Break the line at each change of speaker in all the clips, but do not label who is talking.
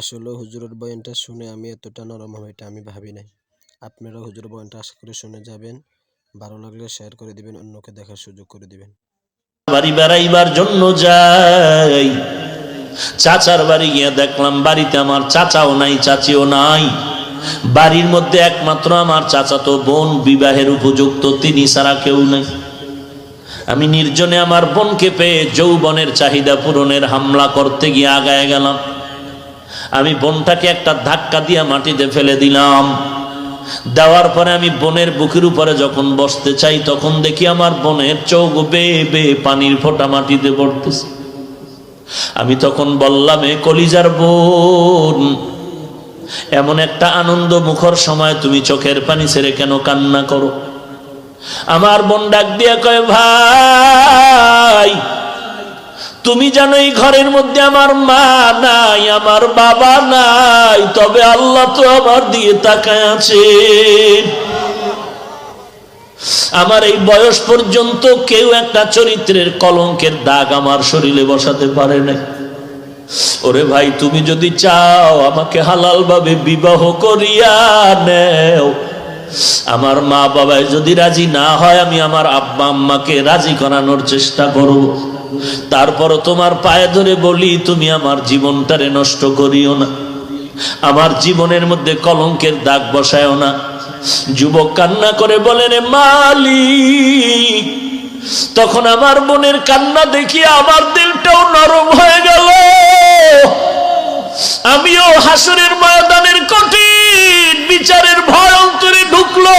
আসলে হুজুরের বয়ানটা শুনে আমি এতটা নরম হবে এটা আমি ভাবি নাই। আপনারা হুজুরের বয়ানটা আশা করি শুনে যাবেন। ভালো লাগলে শেয়ার করে দিবেন, অন্যকে দেখার সুযোগ করে দিবেন।
বাড়ি বেড়াইবার জন্য যাই, চাচার বাড়ি গিয়ে দেখলাম বাড়িতে আমার চাচাও নাই, চাচিও নাই। বাড়ির মধ্যে একমাত্র আমার চাচাতো বোন বিবাহের উপযুক্ত, তিনি ছাড়া কেউ নাই। আমি নির্জনে আমার বোনকে পেয়ে যৌবনের চাহিদা পূরণের হামলা করতে গিয়ে আগায় গেলাম। আমি বোনটাকে একটা ধাক্কা দিয়ে মাটিতে ফেলে দিলাম। দেওয়ার পরে আমি বোনের বুকের উপরে যখন বসতে চাই, তখন দেখি আমার বোনের চোখ বেয়ে বেয়ে পানির ফোঁটা মাটিতে পড়তেছে। আমি তখন বললাম, এ কলিজার বোন, এমন একটা আনন্দ মুখর সময় তুমি চোখের পানি ছেড়ে কেন কান্না করো? আমার বোন ডাক দিয়া কয়, ভাই তুমি জানো এই ঘরের মধ্যে আমার মা নাই, আমার বাবা নাই, তবে আল্লাহ তো আমার দিয়ে তাকায় আছে। আমার এই বয়স পর্যন্ত কেউ একটা চরিত্রের কলঙ্কের দাগ আমার শরীরে বসাতে পারে নাই। ওরে ভাই, তুমি যদি চাও আমাকে হালাল ভাবে বিবাহ করিয়া নেও, আমার মা বাবায় যদি রাজি না হয়, আমি আমার আব্বা আম্মাকে রাজি করানোর চেষ্টা করব। তারপরও তোমার পায়ে ধরে বলি, তুমি আমার জীবনটারে নষ্ট করিও না, আমার জীবনের মধ্যে কলঙ্কের দাগ বসায়ও না। যুবক কান্না করে বলেন, মালিক। তখন আমার বোনের কান্না দেখি আমার দিলটাও নরম হয়ে গেল। আমিও হাসরের ময়দানের কঠিন বিচারের ভয় অন্তরে ঢুকলো।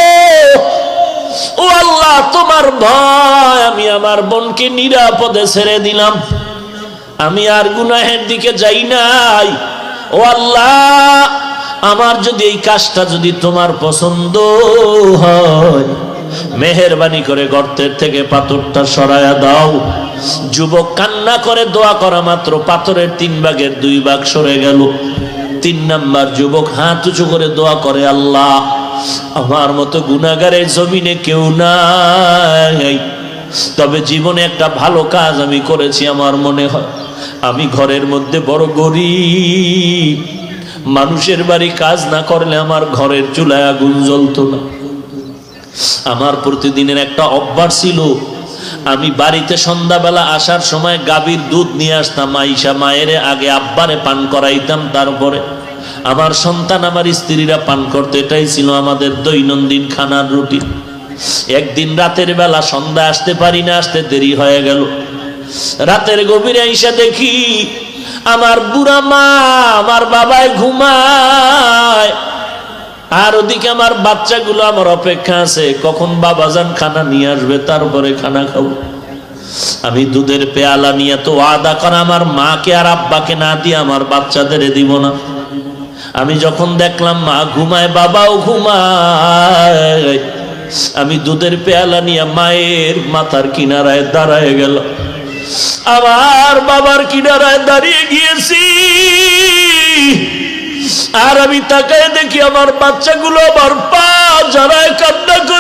ও আল্লাহ, তোমার ভয়, আমি আমার বোনকে নিরাপদে ছেড়ে দিলাম। আমি আর গুনাহের দিকে যাই নাই। ও আল্লাহ, আমার যদি এই কাজটা যদি তোমার পছন্দ হয়, মেহেরবানি করে গর্তের থেকে পাথরটা সরায়া দাও। যুবক কান্না করে দোয়া করা মাত্র পাথরের 3 ভাগের 2 ভাগ সরে গেল। 3 নাম্বার যুবক হাত উঁচু করে দোয়া করে, আল্লাহ আমার মতো গুনাহগারের জমিনে কেউ নাই, তবে জীবনে একটা ভালো কাজ আমি করেছি। আমার মনে হয় আমি ঘরের মধ্যে বড় গরিব, মানুষের বাড়ি কাজ না করলে আমার ঘরের চুলায় আগুন জ্বলতো না। আমার প্রতিদিনের একটা অভ্যাস ছিল, আমি বাড়িতে সন্ধ্যাবেলা আসার সময় গাভীর দুধ নিয়ে আসতাম। আইসা মায়ের আগে আব্বারে পান করাইতাম, তারপরে আমার সন্তান আমার স্ত্রীরা পান করতে। এটাই ছিল আমাদের দৈনন্দিন খানার রুটিন। একদিন রাতের বেলা সন্ধ্যা আসতে পারি না, আসতে দেরি হয়ে গেল। রাতের গভীরে আইসা দেখি আমার বুড়া মা, আমার বাবায় ঘুমায়, আর ওদিকে আমার বাচ্চাগুলো আমার অপেক্ষা আছে, কখন বাবাজান খানা নিয়ে আসবে, তারপরে খানা খাবো। আমি দুধের পেয়ালা নিয়ে তো ওয়াদা করা আমার মাকে আর আব্বাকে না দিয়ে আমার বাচ্চাদের দিব না। আমি যখন দেখলাম মা ঘুমায়, বাবাও ঘুমায়, আমি দুধের পেয়ালা নিয়ে মায়ের মাথার কিনারায় দাঁড়ায় গেল। আমার বাবার কিনারায় দাঁড়িয়ে গিয়েছি, আর আমি তাকায় দেখি আমার বাচ্চাগুলো আমার পা জড়ায় কান্না করে।